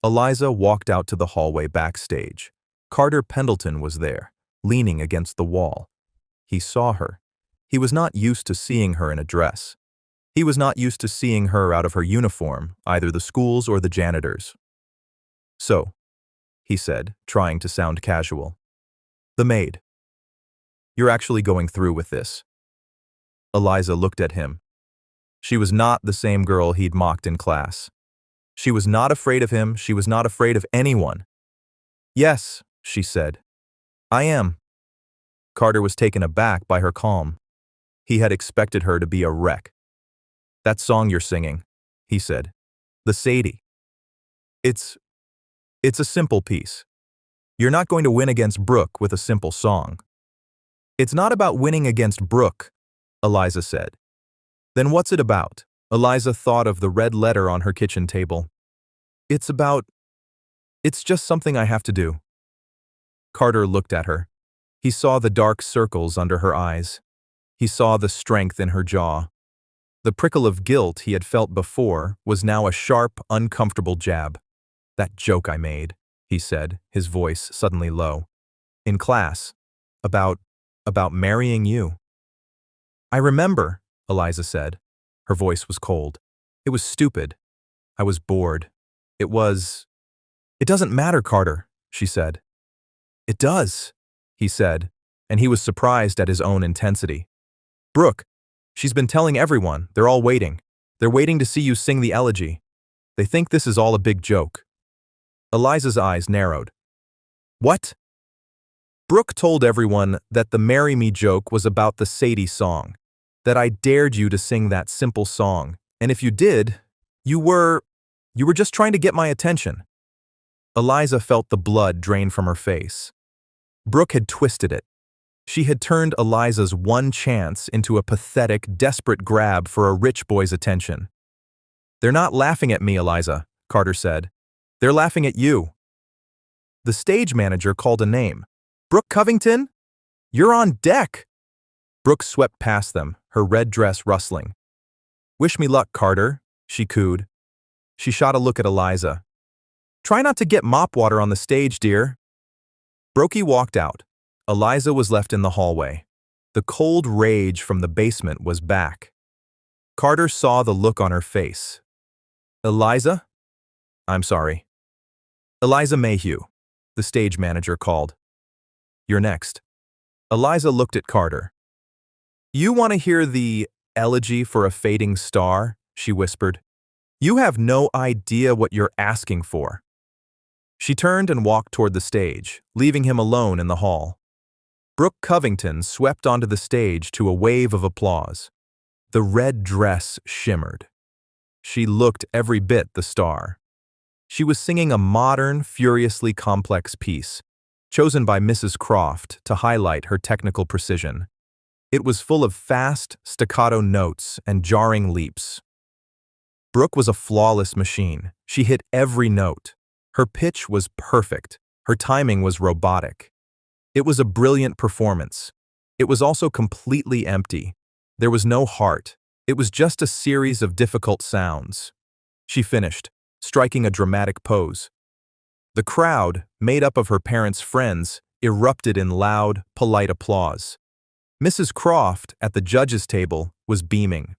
Eliza walked out to the hallway backstage. Carter Pendleton was there, leaning against the wall. He saw her. He was not used to seeing her in a dress. He was not used to seeing her out of her uniform, either the school's or the janitor's. "So," he said, trying to sound casual. "The maid. You're actually going through with this." Eliza looked at him. She was not the same girl he'd mocked in class. She was not afraid of him. She was not afraid of anyone. "Yes," she said. "I am." Carter was taken aback by her calm. He had expected her to be a wreck. "That song you're singing," he said. "The Sadie. It's a simple piece. You're not going to win against Brooke with a simple song." "It's not about winning against Brooke," Eliza said. "Then what's it about?" Eliza thought of the red letter on her kitchen table. It's just something I have to do." Carter looked at her. He saw the dark circles under her eyes. He saw the strength in her jaw. The prickle of guilt he had felt before was now a sharp, uncomfortable jab. "That joke I made," he said, his voice suddenly low. "In class. About marrying you." "I remember," Eliza said. Her voice was cold. "It was stupid. I was bored. It doesn't matter, Carter," she said. "It does," he said, and he was surprised at his own intensity. "Brooke, she's been telling everyone. They're all waiting. They're waiting to see you sing the elegy. They think this is all a big joke." Eliza's eyes narrowed. "What?" "Brooke told everyone that the Marry Me joke was about the Sadie song, that I dared you to sing that simple song, and if you did, you were just trying to get my attention." Eliza felt the blood drain from her face. Brooke had twisted it. She had turned Eliza's one chance into a pathetic, desperate grab for a rich boy's attention. "They're not laughing at me, Eliza," Carter said. "They're laughing at you." The stage manager called a name. "Brooke Covington? You're on deck!" Brooke swept past them, her red dress rustling. "Wish me luck, Carter," she cooed. She shot a look at Eliza. "Try not to get mop water on the stage, dear." Brookie walked out. Eliza was left in the hallway. The cold rage from the basement was back. Carter saw the look on her face. "Eliza?" "I'm sorry." "Eliza Mayhew." The stage manager called. "You're next." Eliza looked at Carter. "You want to hear the elegy for a fading star?" she whispered. "You have no idea what you're asking for." She turned and walked toward the stage, leaving him alone in the hall. Brooke Covington swept onto the stage to a wave of applause. The red dress shimmered. She looked every bit the star. She was singing a modern, furiously complex piece, chosen by Mrs. Croft to highlight her technical precision. It was full of fast, staccato notes and jarring leaps. Brooke was a flawless machine. She hit every note. Her pitch was perfect. Her timing was robotic. It was a brilliant performance. It was also completely empty. There was no heart. It was just a series of difficult sounds. She finished, striking a dramatic pose. The crowd, made up of her parents' friends, erupted in loud, polite applause. Mrs. Croft, at the judges' table, was beaming.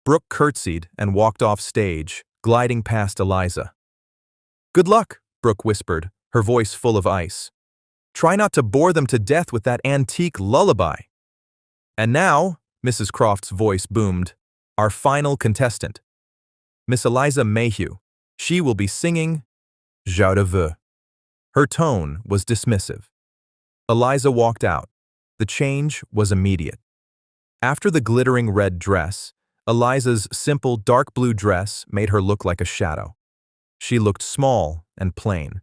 Brooke curtsied and walked off stage, gliding past Eliza. "Good luck," Brooke whispered, her voice full of ice. "Try not to bore them to death with that antique lullaby." "And now," Mrs. Croft's voice boomed, "our final contestant, Miss Eliza Mayhew. She will be singing Je te veux." Her tone was dismissive. Eliza walked out. The change was immediate. After the glittering red dress, Eliza's simple dark blue dress made her look like a shadow. She looked small and plain.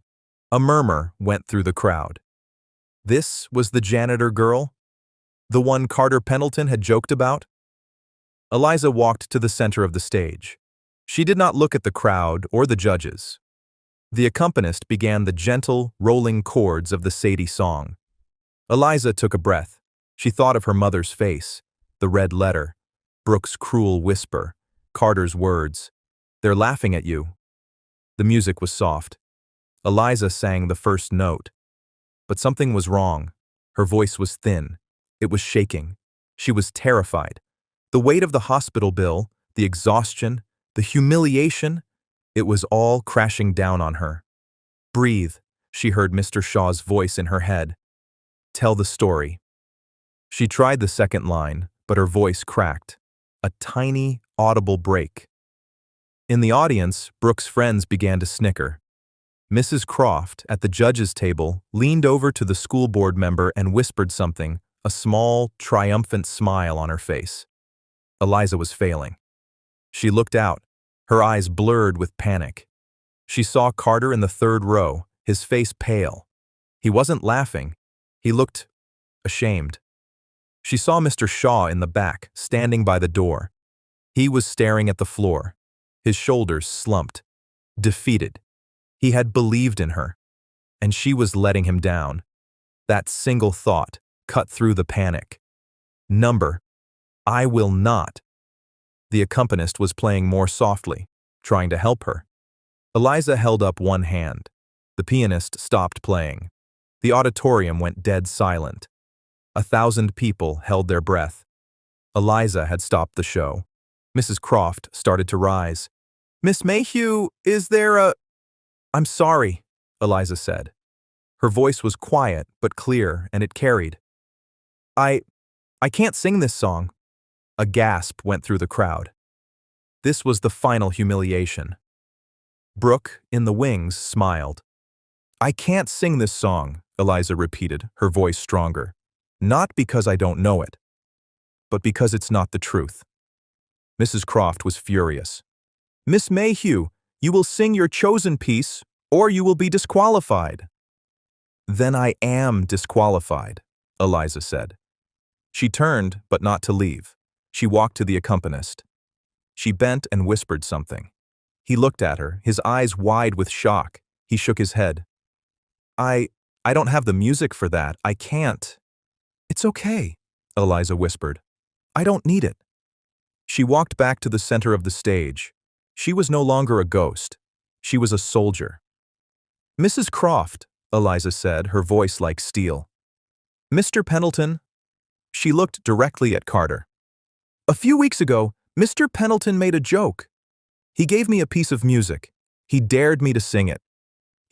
A murmur went through the crowd. This was the janitor girl? The one Carter Pendleton had joked about? Eliza walked to the center of the stage. She did not look at the crowd or the judges. The accompanist began the gentle, rolling chords of the Sadie song. Eliza took a breath. She thought of her mother's face, the red letter, Brooke's cruel whisper, Carter's words. "They're laughing at you." The music was soft. Eliza sang the first note. But something was wrong. Her voice was thin. It was shaking. She was terrified. The weight of the hospital bill, the exhaustion, the humiliation, it was all crashing down on her. "Breathe," she heard Mr. Shaw's voice in her head. "Tell the story." She tried the second line, but her voice cracked. A tiny, audible break. In the audience, Brooke's friends began to snicker. Mrs. Croft, at the judges' table, leaned over to the school board member and whispered something, a small, triumphant smile on her face. Eliza was failing. She looked out, her eyes blurred with panic. She saw Carter in the third row, his face pale. He wasn't laughing. He looked ashamed. She saw Mr. Shaw in the back, standing by the door. He was staring at the floor, his shoulders slumped, defeated. He had believed in her, and she was letting him down. That single thought cut through the panic. Number, "I will not." The accompanist was playing more softly, trying to help her. Eliza held up one hand. The pianist stopped playing. The auditorium went dead silent. 1,000 people held their breath. Eliza had stopped the show. Mrs. Croft started to rise. "Miss Mayhew, is there a—" "I'm sorry," Eliza said. Her voice was quiet but clear, and it carried. I can't sing this song." A gasp went through the crowd. This was the final humiliation. Brooke, in the wings, smiled. "I can't sing this song," Eliza repeated, her voice stronger. "Not because I don't know it, but because it's not the truth." Mrs. Croft was furious. "Miss Mayhew, you will sing your chosen piece, or you will be disqualified." "Then I am disqualified," Eliza said. She turned, but not to leave. She walked to the accompanist. She bent and whispered something. He looked at her, his eyes wide with shock. He shook his head. I don't have the music for that. I can't." "It's okay," Eliza whispered. "I don't need it." She walked back to the center of the stage. She was no longer a ghost. She was a soldier. "Mrs. Croft," Eliza said, her voice like steel. "Mr. Pendleton." She looked directly at Carter. "A few weeks ago, Mr. Pendleton made a joke. He gave me a piece of music. He dared me to sing it.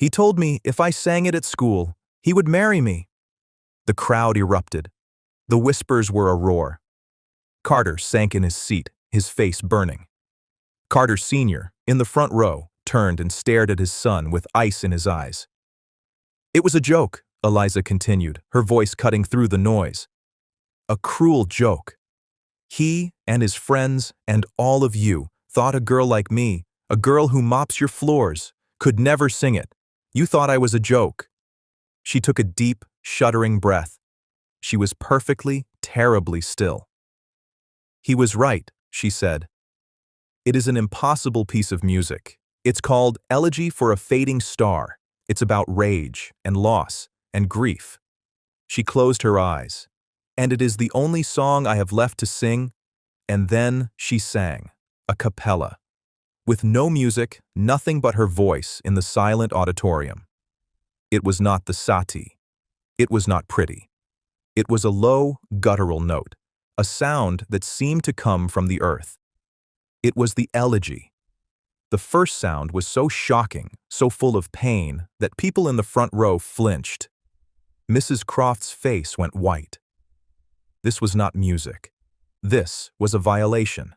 He told me if I sang it at school, he would marry me. The crowd erupted. The whispers were a roar. Carter sank in his seat, his face burning. Carter Sr., in the front row, turned and stared at his son with ice in his eyes. It was a joke, Eliza continued, her voice cutting through the noise. A cruel joke. He and his friends and all of you thought a girl like me, a girl who mops your floors, could never sing it. You thought I was a joke. She took a deep, shuddering breath. She was perfectly, terribly still. He was right, she said. It is an impossible piece of music. It's called Elegy for a Fading Star. It's about rage and loss and grief. She closed her eyes. And it is the only song I have left to sing. And then she sang, a cappella, with no music, nothing but her voice in the silent auditorium. It was not the sati. It was not pretty. It was a low, guttural note, a sound that seemed to come from the earth. It was the elegy. The first sound was so shocking, so full of pain, that people in the front row flinched. Mrs. Croft's face went white. This was not music. This was a violation.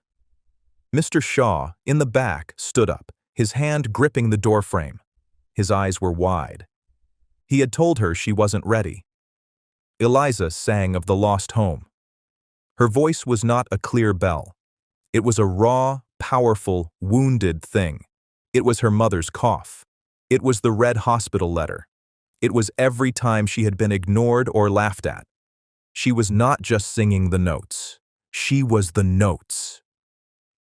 Mr. Shaw, in the back, stood up, his hand gripping the doorframe. His eyes were wide. He had told her she wasn't ready. Eliza sang of the lost home. Her voice was not a clear bell. It was a raw, powerful, wounded thing. It was her mother's cough. It was the red hospital letter. It was every time she had been ignored or laughed at. She was not just singing the notes. She was the notes.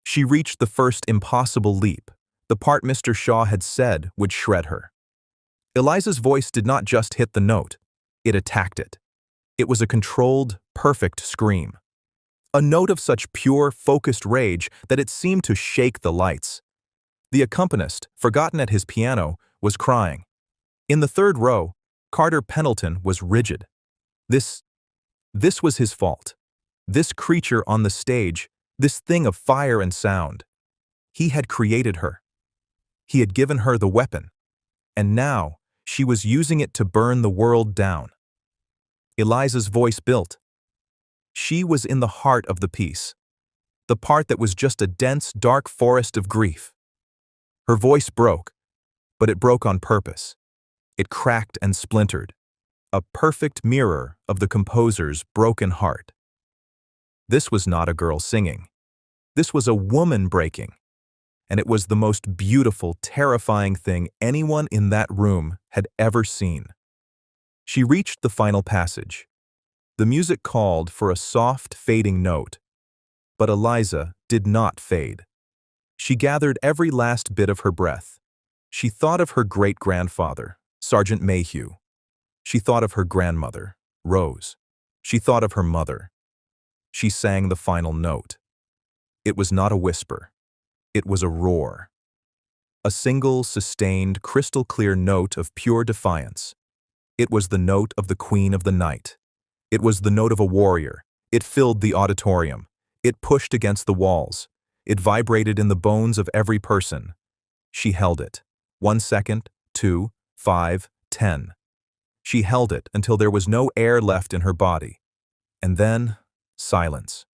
She reached the first impossible leap, the part Mr. Shaw had said would shred her. Eliza's voice did not just hit the note. It attacked it. It was a controlled, perfect scream. A note of such pure, focused rage that it seemed to shake the lights. The accompanist, forgotten at his piano, was crying. In the third row, Carter Pendleton was rigid. This was his fault. This creature on the stage, this thing of fire and sound. He had created her. He had given her the weapon. And now, she was using it to burn the world down. Eliza's voice built. She was in the heart of the piece, the part that was just a dense, dark forest of grief. Her voice broke, but it broke on purpose. It cracked and splintered, a perfect mirror of the composer's broken heart. This was not a girl singing. This was a woman breaking, and it was the most beautiful, terrifying thing anyone in that room had ever seen. She reached the final passage. The music called for a soft, fading note, but Eliza did not fade. She gathered every last bit of her breath. She thought of her great-grandfather, Sergeant Mayhew. She thought of her grandmother, Rose. She thought of her mother. She sang the final note. It was not a whisper. It was a roar. A single, sustained, crystal-clear note of pure defiance. It was the note of the Queen of the Night. It was the note of a warrior. It filled the auditorium. It pushed against the walls. It vibrated in the bones of every person. She held it. 1 second, 2, 5, 10. She held it until there was no air left in her body. And then, silence.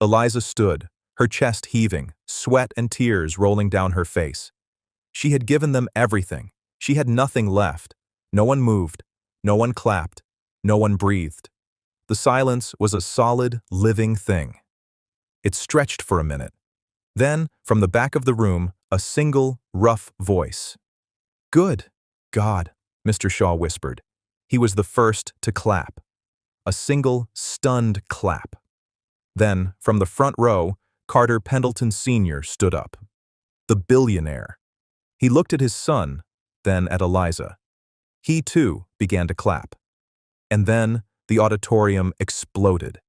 Eliza stood, her chest heaving, sweat and tears rolling down her face. She had given them everything. She had nothing left. No one moved. No one clapped. No one breathed. The silence was a solid, living thing. It stretched for a minute. Then, from the back of the room, a single, rough voice. "Good God," Mr. Shaw whispered. He was the first to clap. A single, stunned clap. Then, from the front row, Carter Pendleton Sr. stood up. The billionaire. He looked at his son, then at Eliza. He, too, began to clap. And then, the auditorium exploded.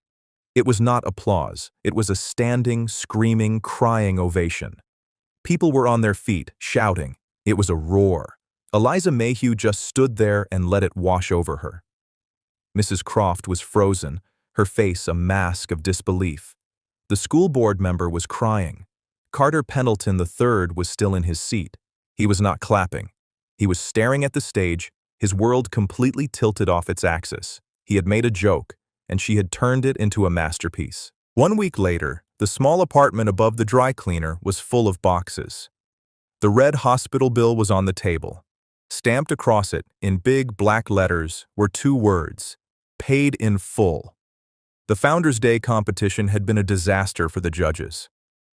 It was not applause. It was a standing, screaming, crying ovation. People were on their feet, shouting. It was a roar. Eliza Mayhew just stood there and let it wash over her. Mrs. Croft was frozen, her face a mask of disbelief. The school board member was crying. Carter Pendleton III was still in his seat. He was not clapping. He was staring at the stage, his world completely tilted off its axis. He had made a joke, and she had turned it into a masterpiece. 1 week later, the small apartment above the dry cleaner was full of boxes. The red hospital bill was on the table. Stamped across it, in big black letters, were 2 words: paid in full. The Founders' Day competition had been a disaster for the judges.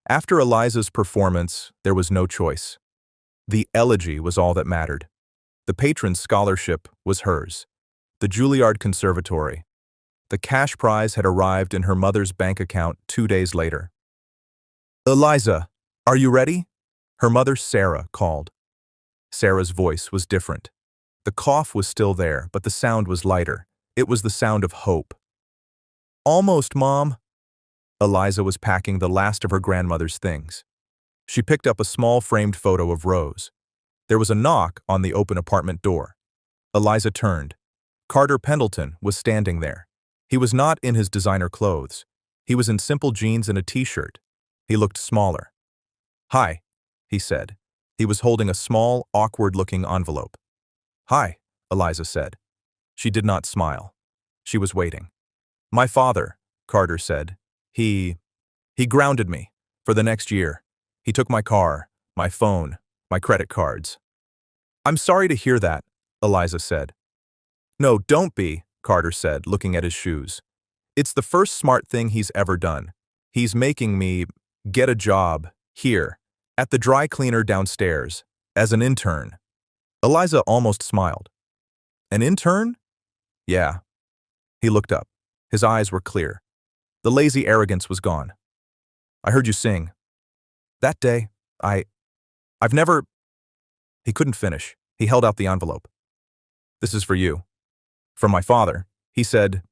After Eliza's performance, there was no choice. The elegy was all that mattered. The patron's scholarship was hers. The Juilliard Conservatory. The cash prize had arrived in her mother's bank account 2 days later. "Eliza, are you ready?" Her mother, Sarah, called. Sarah's voice was different. The cough was still there, but the sound was lighter. It was the sound of hope. "Almost, Mom." Eliza was packing the last of her grandmother's things. She picked up a small framed photo of Rose. There was a knock on the open apartment door. Eliza turned. Carter Pendleton was standing there. He was not in his designer clothes. He was in simple jeans and a t-shirt. He looked smaller. "Hi," he said. He was holding a small, awkward-looking envelope. "Hi," Eliza said. She did not smile. She was waiting. "My father," Carter said. He grounded me for the next year. He took my car, my phone, my credit cards." "I'm sorry to hear that," Eliza said. "No, don't be," Carter said, looking at his shoes. "It's the first smart thing he's ever done. He's making me get a job here, at the dry cleaner downstairs, as an intern." Eliza almost smiled. "An intern?" "Yeah." He looked up. His eyes were clear. The lazy arrogance was gone. "I heard you sing. That day, I've never—" He couldn't finish. He held out the envelope. "This is for you. From my father," he said.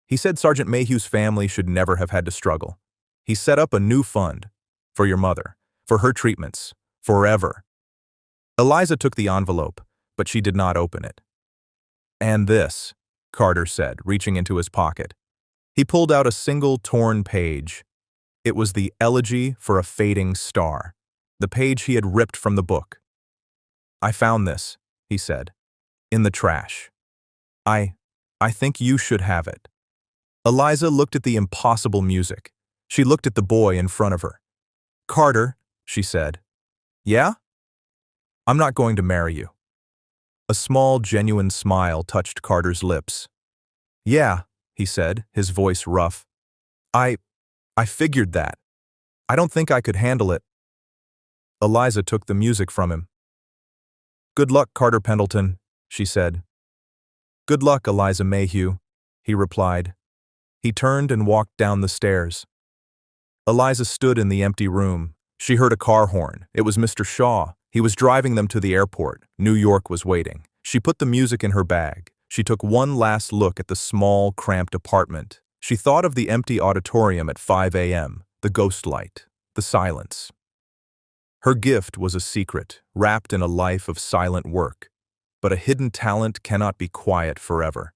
"He said Sergeant Mayhew's family should never have had to struggle. He set up a new fund. For your mother. For her treatments. Forever." Eliza took the envelope, but she did not open it. "And this," Carter said, reaching into his pocket. He pulled out a single torn page. It was the Elegy for a Fading Star, the page he had ripped from the book. "I found this," he said, "in the trash. I think you should have it." Eliza looked at the impossible music. She looked at the boy in front of her. "Carter," she said. "Yeah? I'm not going to marry you." A small, genuine smile touched Carter's lips. "Yeah," he said, his voice rough. I figured that. I don't think I could handle it." Eliza took the music from him. "Good luck, Carter Pendleton," she said. "Good luck, Eliza Mayhew," he replied. He turned and walked down the stairs. Eliza stood in the empty room. She heard a car horn. It was Mr. Shaw. He was driving them to the airport. New York was waiting. She put the music in her bag. She took one last look at the small, cramped apartment. She thought of the empty auditorium at 5 a.m., the ghost light, the silence. Her gift was a secret, wrapped in a life of silent work. But a hidden talent cannot be quiet forever.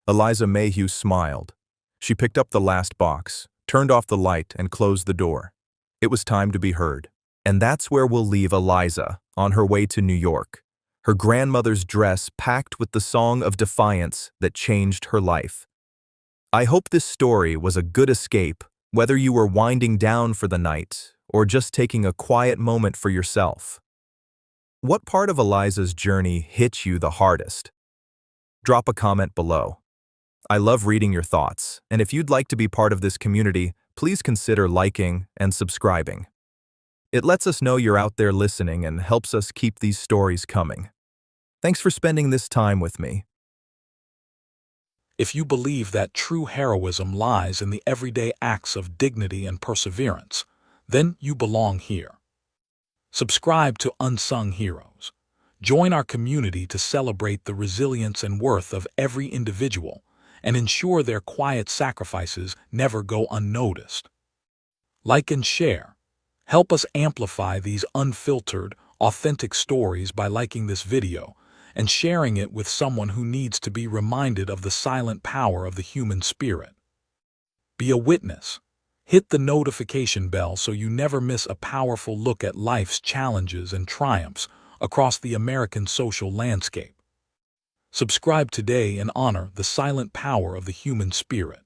Eliza Mayhew smiled. She picked up the last box, turned off the light, and closed the door. It was time to be heard. And that's where we'll leave Eliza, on her way to New York. Her grandmother's dress packed with the song of defiance that changed her life. I hope this story was a good escape, whether you were winding down for the night or just taking a quiet moment for yourself. What part of Eliza's journey hit you the hardest? Drop a comment below. I love reading your thoughts, and if you'd like to be part of this community, please consider liking and subscribing. It lets us know you're out there listening and helps us keep these stories coming. Thanks for spending this time with me. If you believe that true heroism lies in the everyday acts of dignity and perseverance, then you belong here. Subscribe to Unsung Heroes. Join our community to celebrate the resilience and worth of every individual and ensure their quiet sacrifices never go unnoticed. Like and share. Help us amplify these unfiltered, authentic stories by liking this video and sharing it with someone who needs to be reminded of the silent power of the human spirit. Be a witness. Hit the notification bell so you never miss a powerful look at life's challenges and triumphs across the American social landscape. Subscribe today and honor the silent power of the human spirit.